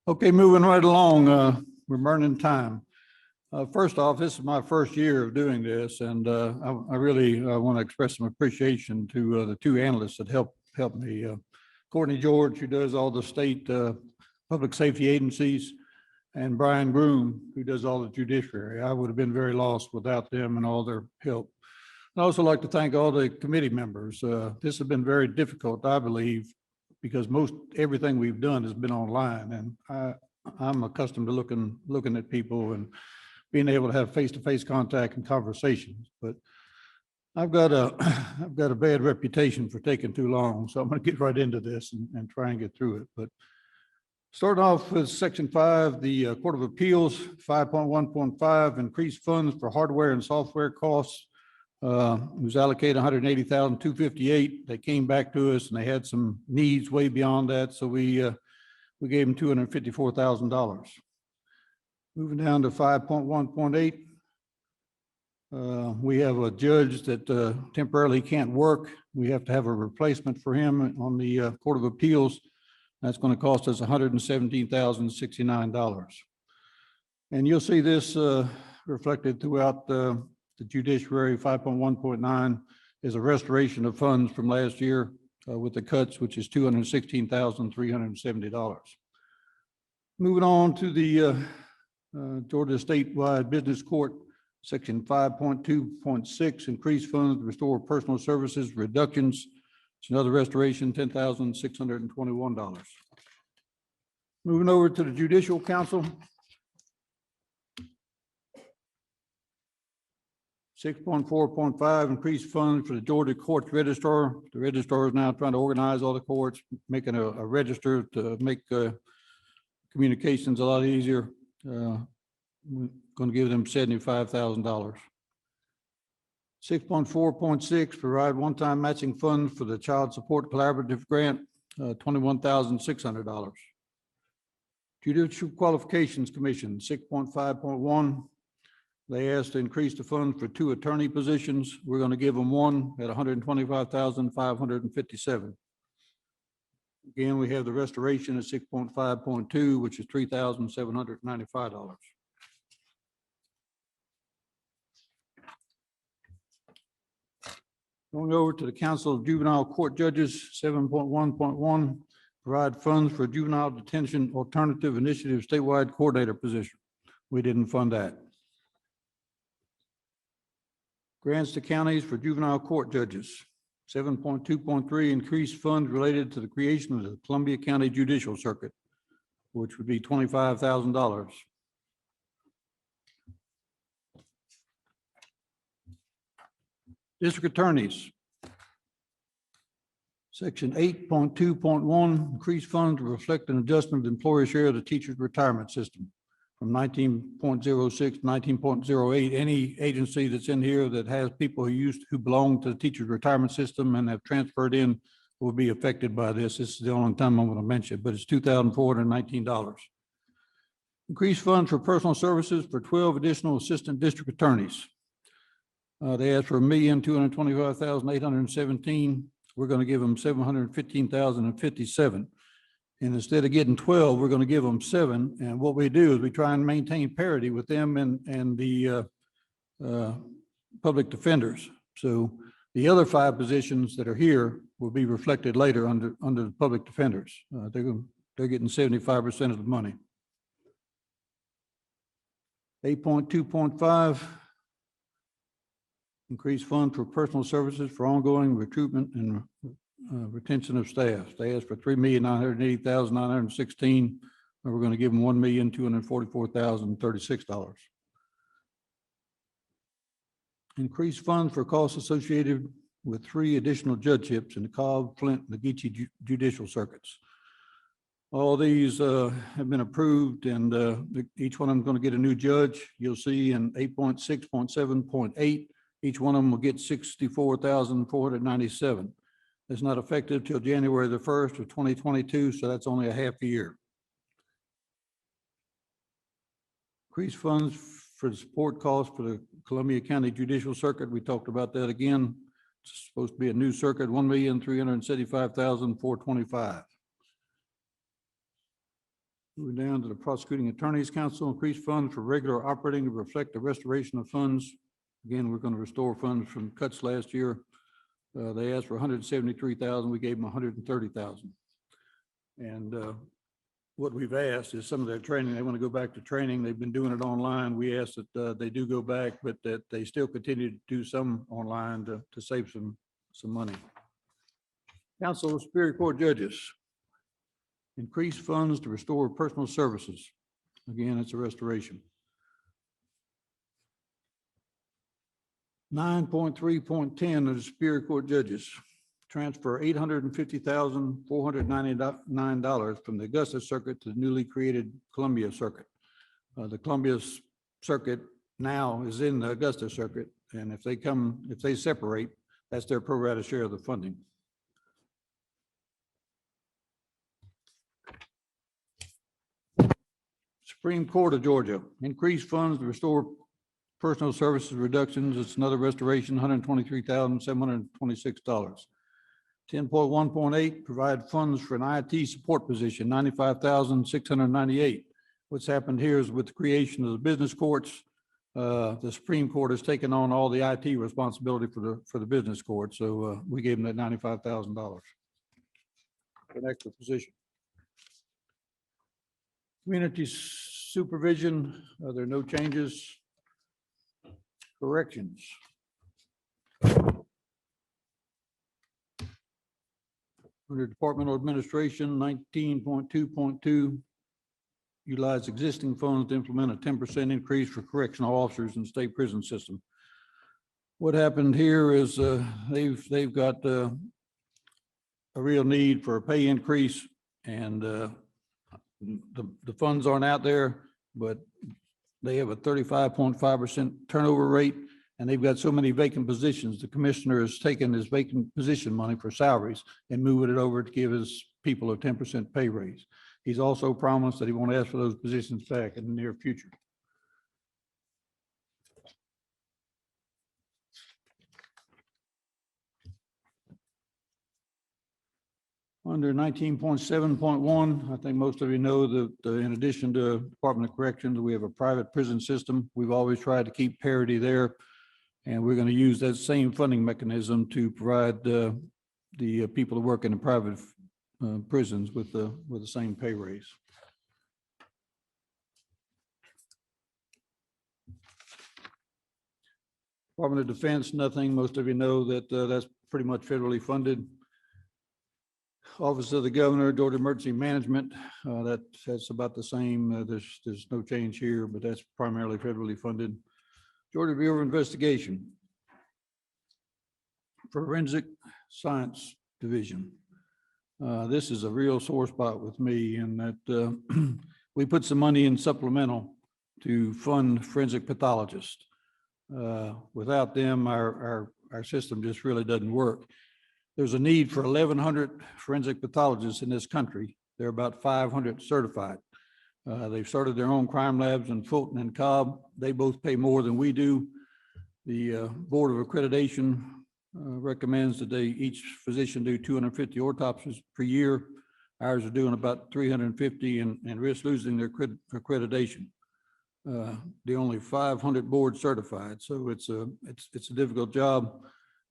Okay, moving right along, we're burning time. First off, this is my first year of doing this, and I really want to express some appreciation to the two analysts that helped me. Courtney George, who does all the state public safety agencies, and Brian Groom, who does all the judiciary. I would have been very lost without them and all their help. I'd also like to thank all the committee members. This has been very difficult, I believe, because everything we've done has been online, and I'm accustomed to looking at people and being able to have face-to-face contact and conversations. But I've got a bad reputation for taking too long, so I'm going to get right into this and try and get through it. But starting off with Section 5, the Court of Appeals, 5.1.5, increased funds for hardware and software costs. It was allocated $180,258. They came back to us and they had some needs way beyond that, so we gave them $254,000. Moving down to 5.1.8, we have a judge that temporarily can't work. We have to have a replacement for him on the Court of Appeals. That's going to cost us $117,069. And you'll see this reflected throughout the judiciary. 5.1.9 is a restoration of funds from last year with the cuts, which is $216,370. Moving on to the Georgia Statewide Business Court, Section 5.2.6, increased funds to restore personal services reductions. It's another restoration, $10,621. Moving over to the Judicial Council. 6.4.5, increased funds for the Georgia Courts Registrar. The registrar is now trying to organize all the courts, making a register to make communications a lot easier. We're going to give them $75,000. 6.4.6, provide one-time matching funds for the Child Support Collaborative Grant, $21,600. Judicial Qualifications Commission, 6.5.1. They asked to increase the funds for 2 attorney positions. We're going to give them one at $125,557. Again, we have the restoration at 6.5.2, which is $3,795. Going over to the Council of Juvenile Court Judges, 7.1.1, provide funds for Juvenile Detention Alternative Initiative statewide coordinator position. We didn't fund that. Grants to counties for juvenile court judges. 7.2.3, increased funds related to the creation of the Columbia County Judicial Circuit, which would be $25,000. District attorneys. Section 8.2.1, increased funds to reflect an adjustment of the employer share of the teacher's retirement system from 19.06 to 19.08. Any agency that's in here that has people who belong to the teacher's retirement system and have transferred in will be affected by this. This is the only time I'm going to mention it, but it's $2,419. Increased funds for personal services for 12 additional assistant district attorneys. They asked for $1,225,817. We're going to give them $715,057. And instead of getting 12, we're going to give them 7. And what we do is we try and maintain parity with them and the public defenders. So the other 5 positions that are here will be reflected later under the public defenders. They're getting 75% of the money. 8.2.5, increased fund for personal services for ongoing recruitment and retention of staff. They asked for $3,980,916, and we're going to give them $1,244,036. Increased funds for costs associated with 3 additional judgeships in the Cobb, Flint, and the Geechee judicial circuits. All these have been approved, and each one of them is going to get a new judge. You'll see in 8.6.7.8, each one of them will get $64,497. It's not effective till January the 1st of 2022, so that's only a half a year. Increased funds for the support costs for the Columbia County Judicial Circuit. We talked about that again. It's supposed to be a new circuit, $1,375,425. Moving down to the Prosecuting Attorney's Council, increased funds for regular operating to reflect the restoration of funds. Again, we're going to restore funds from cuts last year. They asked for 173,000. We gave them 130,000. And what we've asked is some of their training. They want to go back to training. They've been doing it online. We asked that they do go back, but that they still continue to do some online to save some money. Council of Superior Court Judges. Increase funds to restore personal services. Again, it's a restoration. 9.3.10 of the Superior Court Judges. Transfer $850,499 from the Augusta Circuit to the newly created Columbia Circuit. The Columbia Circuit now is in the Augusta Circuit, and if they separate, that's their pro rata share of the funding. Supreme Court of Georgia, increased funds to restore personal services reductions. It's another restoration, $123,726. 10.1.8, provide funds for an IT support position, $95,698. What's happened here is with the creation of the business courts, the Supreme Court has taken on all the IT responsibility for the business court. So we gave them that $95,000 for an extra position. Community supervision, there are no changes. Corrections. Under Departmental Administration, 19.2.2, utilize existing funds to implement a 10% increase for correctional officers in the state prison system. What happened here is they've got a real need for a pay increase, and the funds aren't out there, but they have a 35.5% turnover rate, and they've got so many vacant positions. The commissioner has taken his vacant position money for salaries and moving it over to give his people a 10% pay raise. He's also promised that he won't ask for those positions back in the near future. Under 19.7.1, I think most of you know that in addition to Department of Corrections, we have a private prison system. We've always tried to keep parity there, and we're going to use that same funding mechanism to provide the people who work in the private prisons with the same pay raise. Department of Defense, nothing. Most of you know that that's pretty much federally funded. Office of the Governor, Georgia Emergency Management, that's about the same. There's no change here, but that's primarily federally funded. Georgia Bureau of Investigation, Forensic Science Division. This is a real sore spot with me in that we put some money in supplemental to fund forensic pathologists. Without them, our system just really doesn't work. There's a need for 1,100 forensic pathologists in this country. There are about 500 certified. They've started their own crime labs in Fulton and Cobb. They both pay more than we do. The Board of Accreditation recommends that each physician do 250 autopsies per year. Ours are doing about 350 and risk losing their accreditation. The only 500 board certified, so it's a difficult job.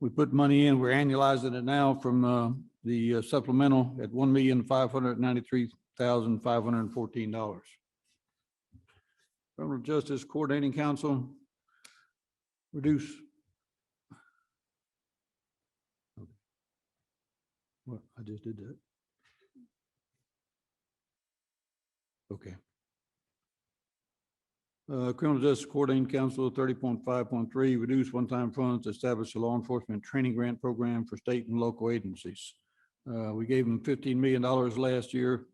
We put money in, we're annualizing it now from the supplemental at $1,593,514. Criminal Justice Coordinating Council, reduce. Well, I just did that. Okay. Criminal Justice Coordinating Council 30.5.3, reduce one-time funds to establish a law enforcement training grant program for state and local agencies. We gave them $15 million last year.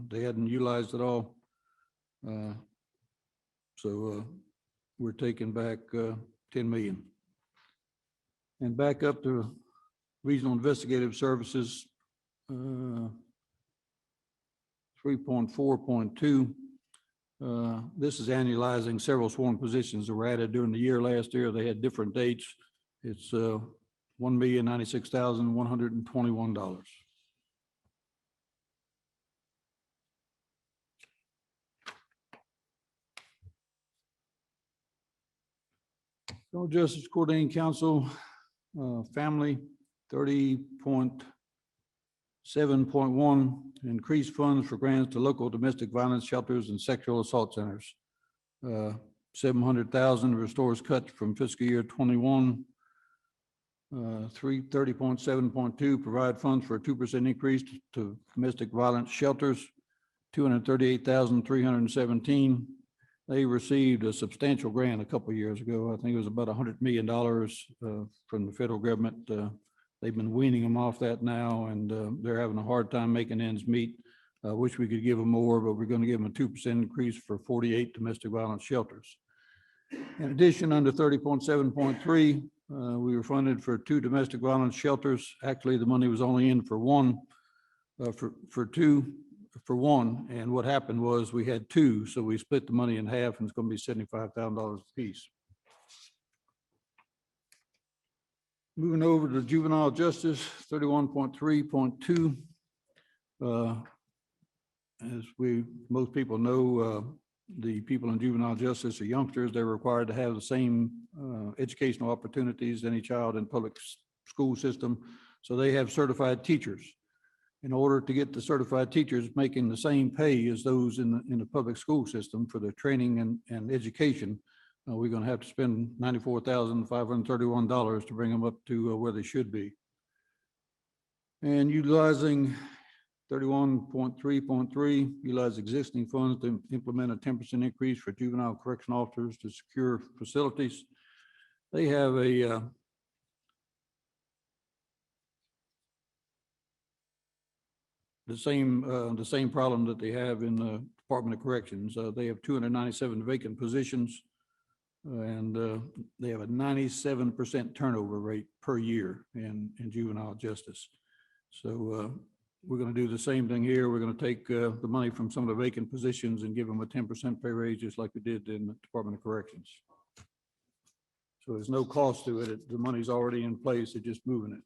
They hadn't utilized it all. So we're taking back 10 million. And back up to Regional Investigative Services, 3.4.2. This is annualizing several sworn positions that were added during the year last year. They had different dates. It's $1,096,121. Criminal Justice Coordinating Council, family, 30.7.1, increase funds for grants to local domestic violence shelters and sexual assault centers. 700,000 restores cuts from fiscal year 21. 330.7.2, provide funds for a 2% increase to domestic violence shelters. 238,317. They received a substantial grant a couple of years ago. I think it was about $100 million from the federal government. They've been weaning them off that now, and they're having a hard time making ends meet. Wish we could give them more, but we're going to give them a 2% increase for 48 domestic violence shelters. In addition, under 30.7.3, we were funded for 2 domestic violence shelters. Actually, the money was only in for one, for one. And what happened was we had 2, so we split the money in half, and it's going to be $75,000 a piece. Moving over to juvenile justice, 31.3.2. As most people know, the people in juvenile justice are youngsters. They're required to have the same educational opportunities as any child in public school system. So they have certified teachers. In order to get the certified teachers making the same pay as those in the public school system for their training and education, we're going to have to spend $94,531 to bring them up to where they should be. And utilizing 31.3.3, utilize existing funds to implement a 10% increase for juvenile correction officers to secure facilities. They have the same problem that they have in the Department of Corrections. They have 297 vacant positions, and they have a 97% turnover rate per year in juvenile justice. So we're going to do the same thing here. We're going to take the money from some of the vacant positions and give them a 10% pay raise, just like we did in the Department of Corrections. So there's no cost to it. The money's already in place. They're just moving it.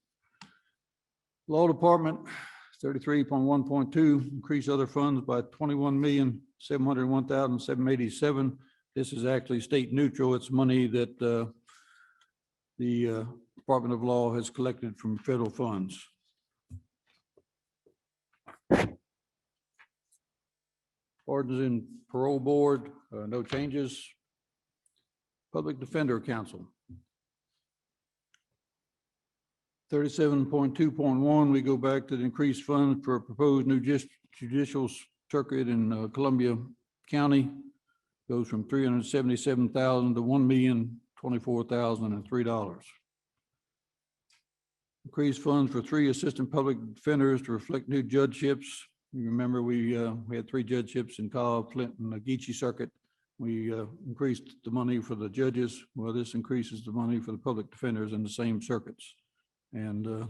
Law Department, 33.1.2, increase other funds by 21,701,787. This is actually state neutral. It's money that the Department of Law has collected from federal funds. Pardons and Parole Board, no changes. Public Defender Council. 37.2.1, we go back to the increased funds for a proposed new judicial circuit in Columbia County. Goes from $377,000 to $1,024,003. Increased funds for 3 assistant public defenders to reflect new judgeships. You remember we had 3 judgeships in Cobb, Clinton, and the Geechee Circuit. We increased the money for the judges. Well, this increases the money for the public defenders in the same circuits. And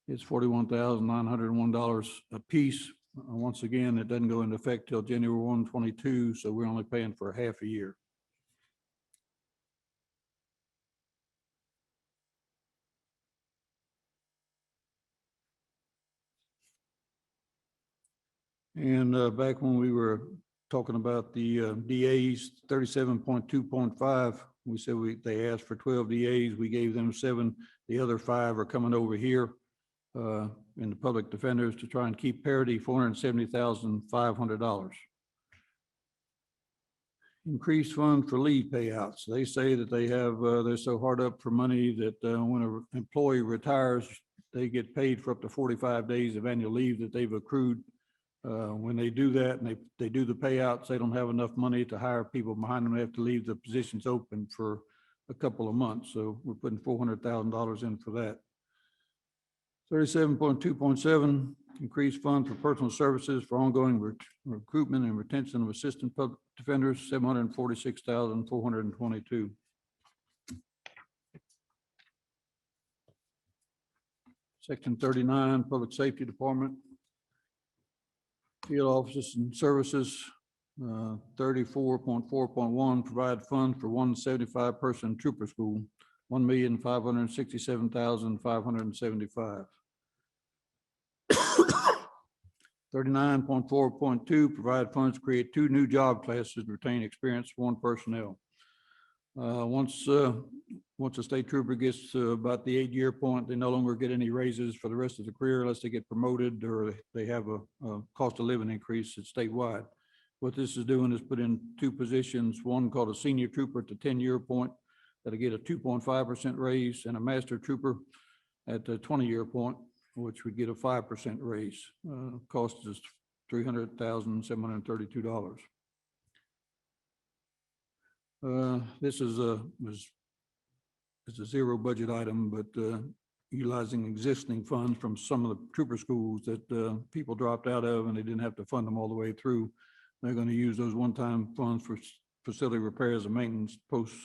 it's $41,901 a piece. Once again, it doesn't go into effect till January 1, 22, so we're only paying for half a year. And back when we were talking about the DAs, 37.2.5, we said they asked for 12 DAs. We gave them 7. The other 5 are coming over here in the public defenders to try and keep parity, $470,500. Increased fund for leave payouts. They say that they have, they're so hard up for money that when an employee retires, they get paid for up to 45 days of annual leave that they've accrued. When they do that and they do the payouts, they don't have enough money to hire people behind them. They have to leave the positions open for a couple of months. So we're putting $400,000 in for that. 37.2.7, increased fund for personal services for ongoing recruitment and retention of assistant public defenders, $746,422. Section 39, Public Safety Department. Field offices and services, 34.4.1, provide funds for 175 person trooper school, $1,567,575. 39.4.2, provide funds to create 2 new job classes to retain experienced 1 personnel. Once a state trooper gets to about the 8-year point, they no longer get any raises for the rest of the career unless they get promoted or they have a cost of living increase at statewide. What this is doing is put in 2 positions, one called a senior trooper at the 10-year point that'll get a 2.5% raise, and a master trooper at the 20-year point, which would get a 5% raise. Cost is $300,732. This is a zero budget item, but utilizing existing funds from some of the trooper schools that people dropped out of and they didn't have to fund them all the way through. They're going to use those one-time funds for facility repairs and maintenance post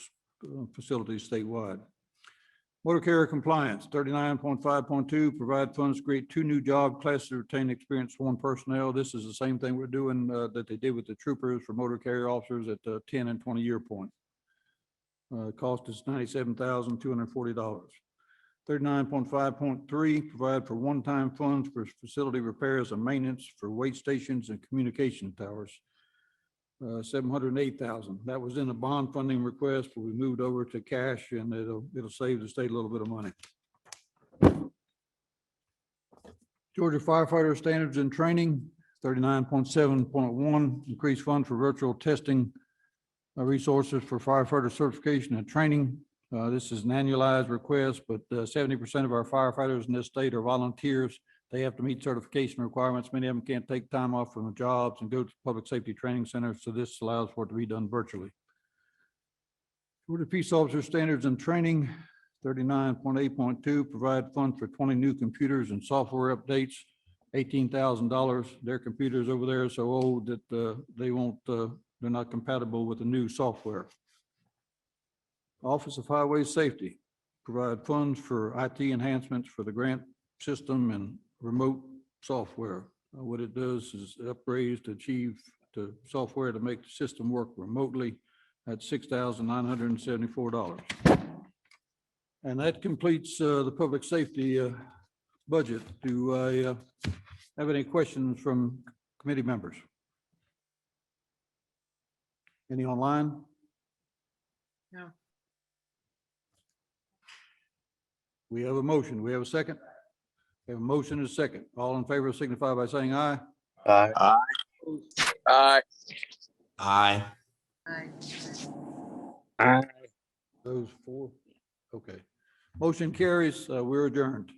facilities statewide. Motor carrier compliance, 39.5.2, provide funds to create 2 new job classes to retain experienced sworn personnel. This is the same thing we're doing that they did with the troopers for motor carrier officers at the 10 and 20-year point. Cost is $97,240. 39.5.3, provide for one-time funds for facility repairs and maintenance for wait stations and communication towers. $708,000. That was in a bond funding request, but we moved over to cash, and it'll save the state a little bit of money. Georgia firefighter standards and training, 39.7.1, increased fund for virtual testing resources for firefighter certification and training. This is an annualized request, but 70% of our firefighters in this state are volunteers. They have to meet certification requirements. Many of them can't take time off from the jobs and go to public safety training centers, so this allows for it to be done virtually. Georgia peace officer standards and training, 39.8.2, provide funds for 20 new computers and software updates, $18,000. Their computers over there are so old that they're not compatible with the new software. Office of Highway Safety, provide funds for IT enhancements for the grant system and remote software. What it does is it upgrades to achieve the software to make the system work remotely at $6,974. And that completes the public safety budget. Do I have any questions from committee members? Any online? No. We have a motion. We have a second? We have a motion and a second. All in favor signify by saying aye. Aye. Aye. Aye. Aye. Aye. Those 4. Okay. Motion carries. We're adjourned.